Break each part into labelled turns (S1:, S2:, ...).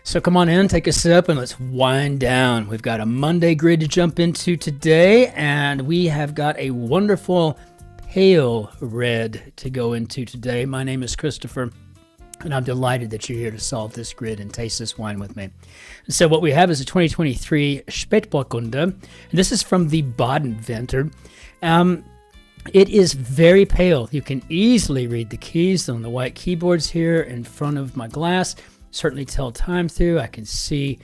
S1: So come on in, take a sip, and let's wind down. We've got a Monday grid to jump into today, and we have got a wonderful pale red to go into today. My name is Christopher, and I'm delighted that you're here to solve this grid and taste this wine with me. So what we have is a 2023 Spätburgunder, and this is from the Baden Winter. It is very pale. You can easily read the keys on the white keyboards here in front of my glass. Certainly tell time through. I can see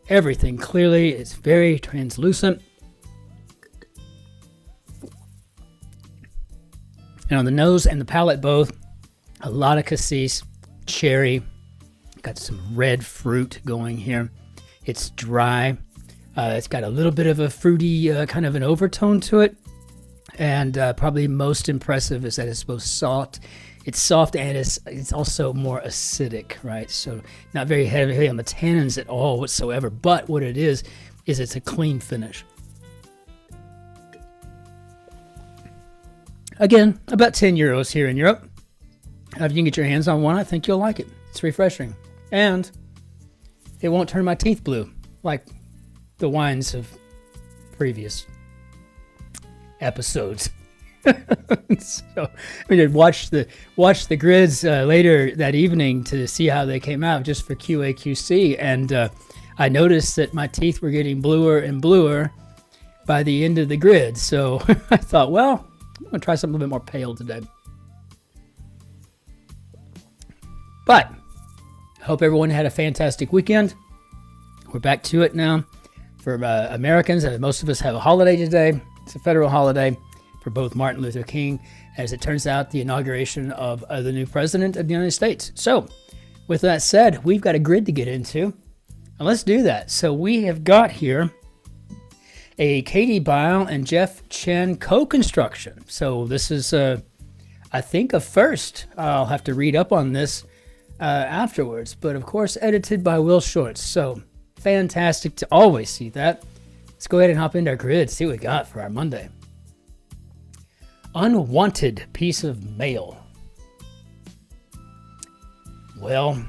S1: everything clearly. It's very translucent. And on the nose and the palate both, a lot of cassis, cherry, got some red fruit going here. It's dry. It's got a little bit of a fruity kind of an overtone to it. And probably most impressive is that it's both soft. It's soft and it's also more acidic, right? So not very heavy on the tannins at all whatsoever. But what it is it's a clean finish. Again, about 10 euros here in Europe. If you can get your hands on one, I think you'll like it. It's refreshing. And it won't turn my teeth blue like the wines of previous episodes. So we did watch the grids later that evening to see how they came out just for QA/QC, and I noticed that my teeth were getting bluer and bluer by the end of the grid. So I thought, well, I'm gonna try something a little bit more pale today. But I hope everyone had a fantastic weekend. We're back to it now for Americans, and most of us have a holiday today. It's a federal holiday for both Martin Luther King, as it turns out, the inauguration of the new president of the United States. So with that said, we've got a grid to get into, and let's do that. So we have got here a Katie Byl and Jeff Chen co-construction. So this is, I think, a first. I'll have to read up on this afterwards, but of course edited by Will Shorts. So fantastic to always see that. Let's go ahead and hop into our grid, see what we got for our Monday. Unwanted piece of mail. Well,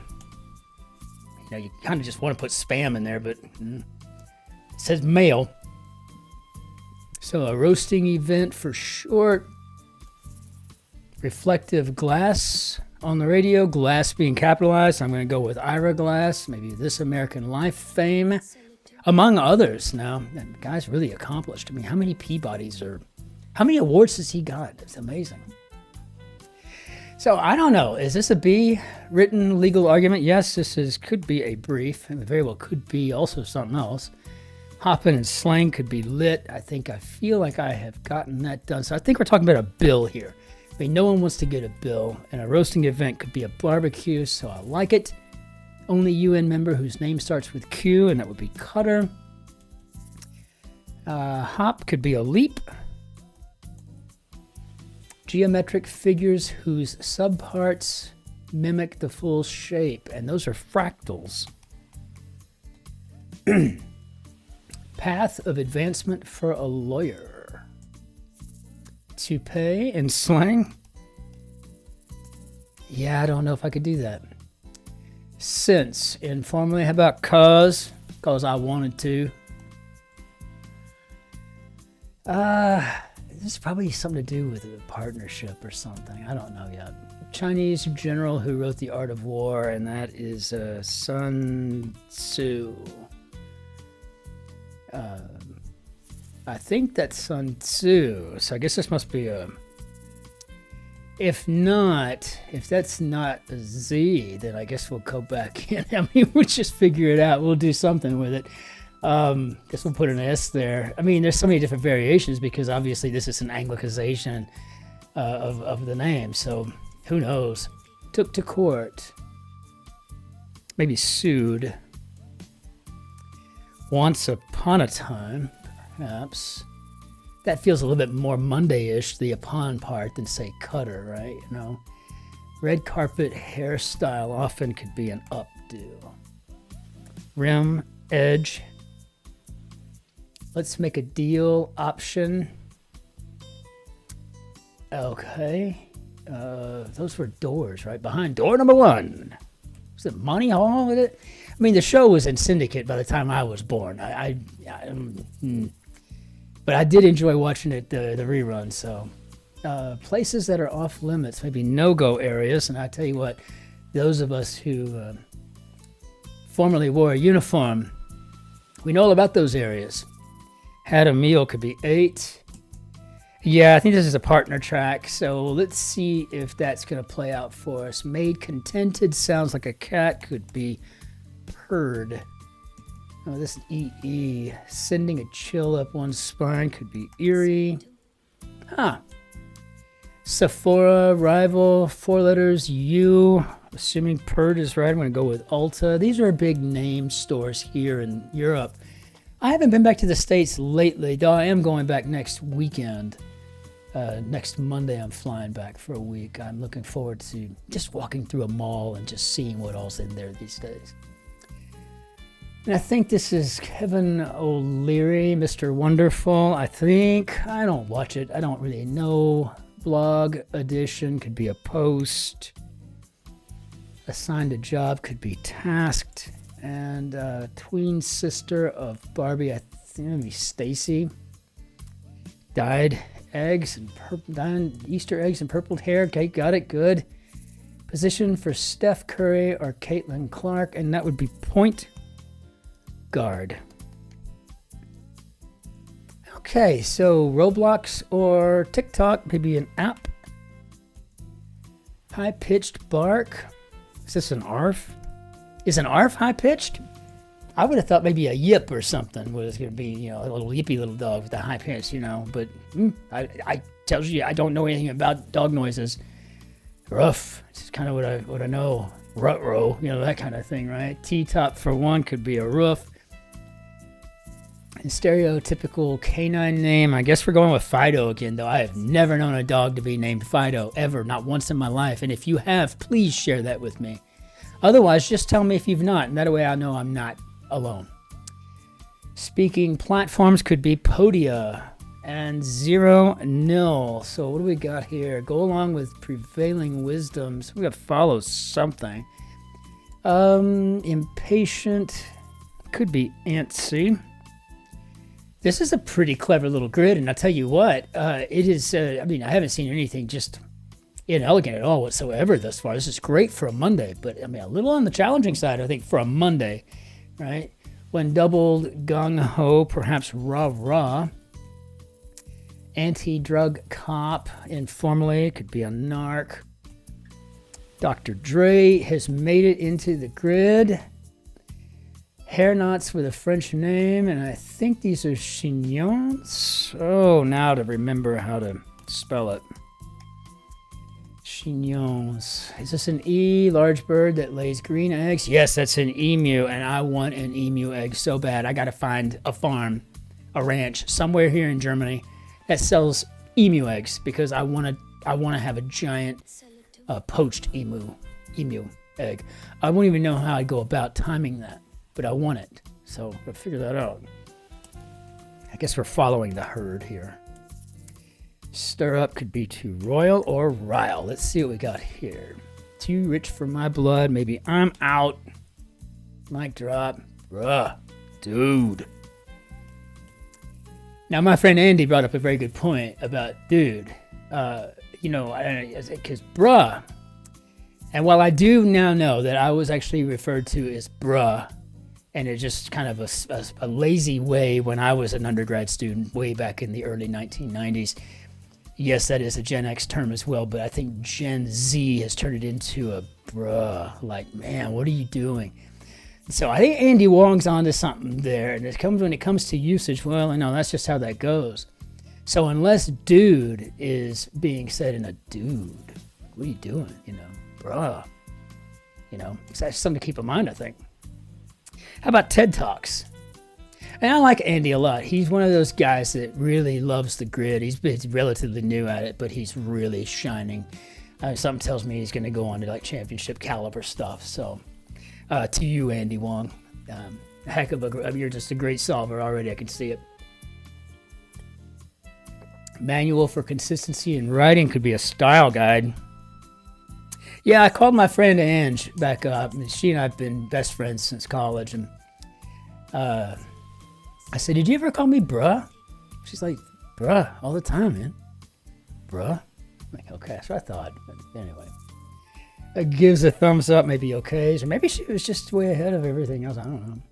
S1: you kind of just want to put spam in there, but it says mail. So a roasting event for short. Reflective glass on the radio, glass being capitalized. I'm going to go with Ira Glass, maybe This American Life fame, among others. Now, that guy's really accomplished. I mean, how many how many awards has he got? It's amazing. So I don't know. Is this a B written legal argument? Yes, could be a brief. It very well could be also something else. Hoppin' and slang could be lit. I feel like I have gotten that done. So I think we're talking about a bill here. I mean, no one wants to get a bill, and a roasting event could be a barbecue, so I like it. Only UN member whose name starts with Q, and that would be Cutter. Hop could be a leap. Geometric figures whose subparts mimic the full shape, and those are fractals. Path of advancement for a lawyer. Toupee and slang. Yeah, I don't know if I could do that. Since, informally. How about cause? Cause I wanted to. This is probably something to do with a partnership or something. I don't know yet. Chinese general who wrote The Art of War, and that is Sun Tzu. I think that's Sun Tzu. So I guess this must be a... If that's not a Z, then I guess we'll go back in. I mean, we'll just figure it out. We'll do something with it. Guess we'll put an S there. I mean, there's so many different variations because obviously this is an Anglicization of the name. So who knows? Took to court. Maybe sued. Once upon a time, perhaps. That feels a little bit more Monday-ish, the upon part, than say cutter, right? Red carpet hairstyle often could be an updo. Rim, edge. Let's make a deal option. Okay. Those were doors, right? Behind door number 1. Was it Monty Hall with it? I mean, the show was in syndicate by the time I was born. But I did enjoy watching it, the reruns. So places that are off limits, maybe no-go areas. And I tell you what, those of us who formerly wore a uniform, we know all about those areas. Had a meal could be 8. Yeah, I think this is a partner track, so let's see if that's going to play out for us. Made contented sounds like a cat, could be purred. Oh, this is EE. Sending a chill up one spine could be eerie. Huh. Sephora, rival, 4 letters, U. Assuming purred is right, I'm going to go with Ulta. These are big name stores here in Europe. I haven't been back to the States lately, though I am going back next weekend. Next Monday, I'm flying back for a week. I'm looking forward to just walking through a mall and just seeing what all's in there these days. And I think this is Kevin O'Leary, Mr. Wonderful. I don't watch it. I don't really know. Blog edition could be a post. Assigned a job could be tasked. And tween sister of Barbie, I think maybe Stacy. Dyed Easter eggs and purpled hair. Okay, got it, good. Position for Steph Curry or Caitlin Clark, and that would be point guard. Okay, so Roblox or TikTok, maybe an app. High-pitched bark. Is this an ARF? Is an ARF high-pitched? I would have thought maybe a yip or something was going to be, a little yippy little dog with a high pitch, but I tells you I don't know anything about dog noises. Rough, it's kind of what I know. Ruh-roh, that kind of thing, right? T-top for one could be a roof. And stereotypical canine name, I guess we're going with Fido again, though. I have never known a dog to be named Fido, ever, not once in my life. And if you have, please share that with me. Otherwise, just tell me if you've not, and that way I know I'm not alone. Speaking platforms could be Podia and 0-0. So what do we got here? Go along with prevailing wisdoms. We got to follow something. Impatient could be antsy. This is a pretty clever little grid, and I'll tell you what, it is. I haven't seen anything just inelegant at all whatsoever thus far. This is great for a Monday, but a little on the challenging side, I think, for a Monday. Right? When doubled, gung-ho, perhaps rah-rah. Anti-drug cop, informally, could be a narc. Dr. Dre has made it into the grid. Hair knots with a French name, and I think these are chignons. Oh, now to remember how to spell it. Chignons. Is this an E, large bird that lays green eggs? Yes, that's an emu, and I want an emu egg so bad. I got to find a farm, a ranch, somewhere here in Germany that sells emu eggs because I want to have a giant poached emu egg. I won't even know how I go about timing that, but I want it. So we'll figure that out. I guess we're following the herd here. Stir up could be too royal or rile. Let's see what we got here. Too rich for my blood. Maybe I'm out. Mic drop. Bruh. Dude. Now, my friend Andy brought up a very good point about dude. Because bruh. And while I do now know that I was actually referred to as bruh, and it's just kind of a lazy way when I was an undergrad student way back in the early 1990s. Yes, that is a Gen X term as well, but I think Gen Z has turned it into a bruh. Like, man, what are you doing? So I think Andy Wong's onto something there. And when it comes to usage, well, I know that's just how that goes. So unless dude is being said in a dude, what are you doing? Bruh. That's something to keep in mind, I think. How about TED Talks? And I like Andy a lot. He's one of those guys that really loves the grid. He's relatively new at it, but he's really shining. Something tells me he's going to go on to like championship caliber stuff. So to you, Andy Wong, you're just a great solver already. I can see it. Manual for consistency in writing could be a style guide. Yeah, I called my friend Ange back up, and she and I have been best friends since college. And I said, "Did you ever call me bruh?" She's like, "Bruh, all the time, man. Bruh." I'm like, okay, that's what I thought. But anyway, it gives a thumbs up, maybe okay, or maybe she was just way ahead of everything else. I don't know.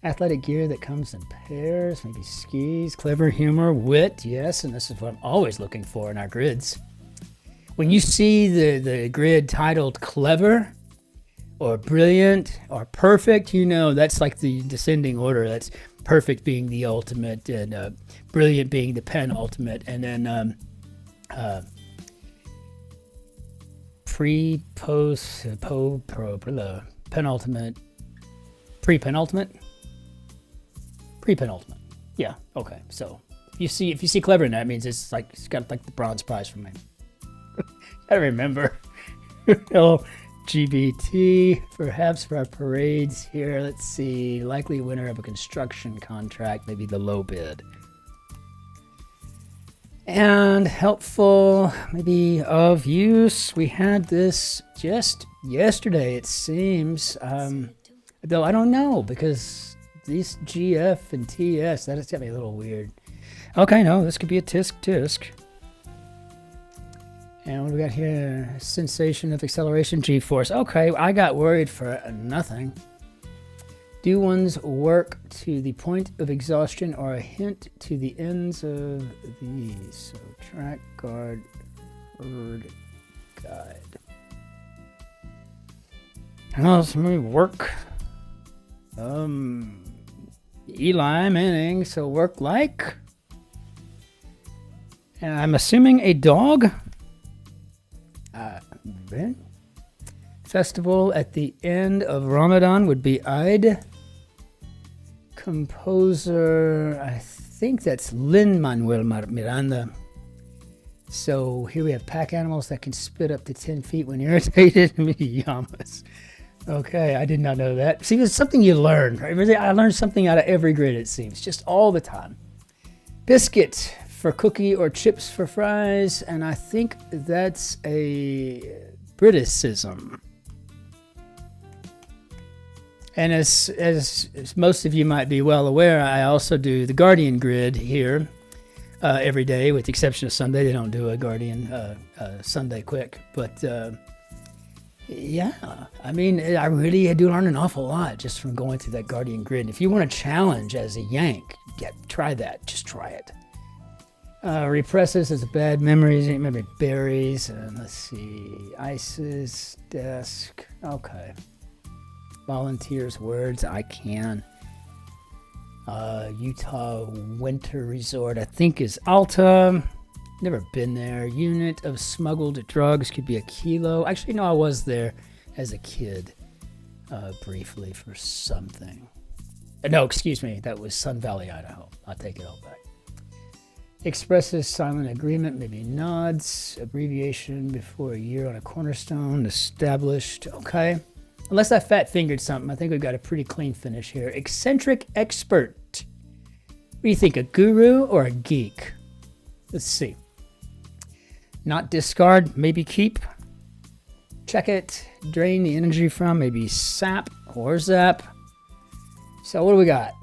S1: Athletic gear that comes in pairs, maybe skis, clever humor, wit, yes, and this is what I'm always looking for in our grids. When you see the grid titled clever or brilliant or perfect, you know that's like the descending order. That's perfect being the ultimate and brilliant being the penultimate, and then penultimate, pre-penultimate. Yeah, okay. So if you see clever in that, it means it's got like the bronze prize for me. Gotta remember. LGBT, perhaps for our parades here. Let's see. Likely winner of a construction contract, maybe the low bid. And helpful, maybe of use. We had this just yesterday, it seems. Though I don't know, because these GF and TS, that has got me a little weird. Okay, no, this could be a tisk. And what do we got here? Sensation of acceleration, G-force. Okay, I got worried for nothing. Do one's work to the point of exhaustion or a hint to the ends of these. So track, guard, herd, guide. Now let me work. Eli Manning, so work like. And I'm assuming a dog. Festival at the end of Ramadan would be Eid. Composer, I think that's Lin-Manuel Miranda. So here we have pack animals that can spit up to 10 feet when irritated. Yamas. Okay, I did not know that. See, it's something you learn. Right? I learn something out of every grid, it seems, just all the time. Biscuit for cookie or chips for fries, and I think that's a Briticism. And as most of you might be well aware, I also do the Guardian grid here every day, with the exception of Sunday. They don't do a Guardian Sunday quick, but yeah, I mean, I really do learn an awful lot just from going through that Guardian grid. If you want a challenge as a Yank, try that. Just try it. Represses as a bad memories, maybe berries, and let's see, ISIS, desk, okay. Volunteers, words, I can. Utah Winter Resort, I think is Alta. Never been there. Unit of smuggled drugs could be a kilo. Actually, no, I was there as a kid briefly for something. No, excuse me, that was Sun Valley, Idaho. I'll take it all back. Expresses silent agreement, maybe nods. Abbreviation before a year on a cornerstone. Established, okay. Unless I fat-fingered something, I think we've got a pretty clean finish here. Eccentric expert. What do you think, a guru or a geek? Let's see. Not discard, maybe keep. Check it. Drain the energy from, maybe sap or zap. So what do we got?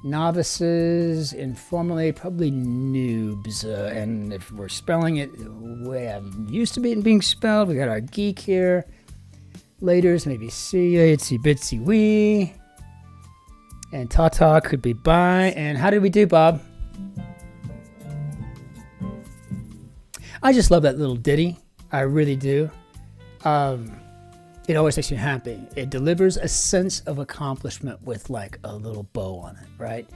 S1: Novices, informally, probably noobs. And if we're spelling it the way I'm used to being spelled, we got our geek here. Laters, maybe see, itsy bitsy wee. And ta-ta could be bye. And how did we do, Bob? I just love that little ditty. I really do. It always makes me happy. It delivers a sense of accomplishment with like a little bow on it, right?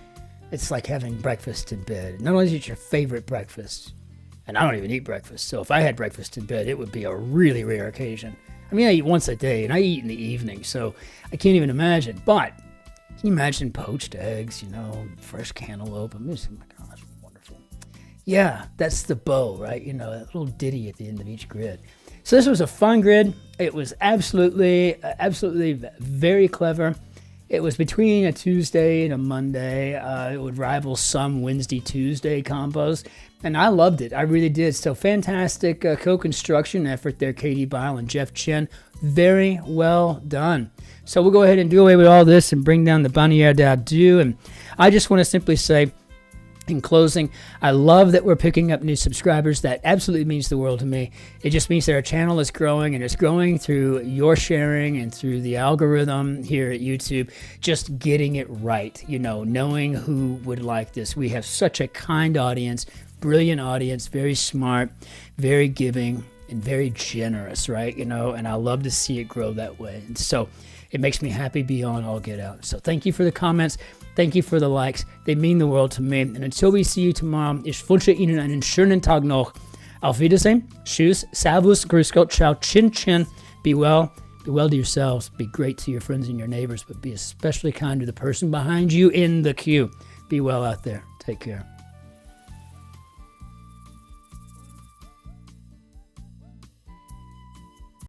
S1: It's like having breakfast in bed. Not only is it your favorite breakfast, and I don't even eat breakfast, so if I had breakfast in bed, it would be a really rare occasion. I mean, I eat once a day, and I eat in the evening, so I can't even imagine. But can you imagine poached eggs, fresh cantaloupe? I mean, oh my gosh, wonderful. Yeah, that's the bow, right? That little ditty at the end of each grid. So this was a fun grid. It was absolutely very clever. It was between a Tuesday and a Monday. It would rival some Wednesday, Tuesday combos. And I loved it. I really did. So fantastic co-construction effort there, Katie Byl and Jeff Chen. Very well done. So we'll go ahead and do away with all this and bring down the Bannière d'Adieu. And I just want to simply say, in closing, I love that we're picking up new subscribers. That absolutely means the world to me. It just means that our channel is growing, and it's growing through your sharing and through the algorithm here at YouTube, just getting it right, you know, knowing who would like this. We have such a kind audience, brilliant audience, very smart, very giving, and very generous, right? You know, and I love to see it grow that way. And so it makes me happy beyond all get out. So thank you for the comments. Thank you for the likes. They mean the world to me. And until we see you tomorrow, ich wünsche Ihnen einen schönen Tag noch. Auf Wiedersehen. Tschüss. Servus. Grüß Gott. Ciao. Cin-Cin. Be well. Be well to yourselves. Be great to your friends and your neighbors, but be especially kind to the person behind you in the queue. Be well out there. Take care.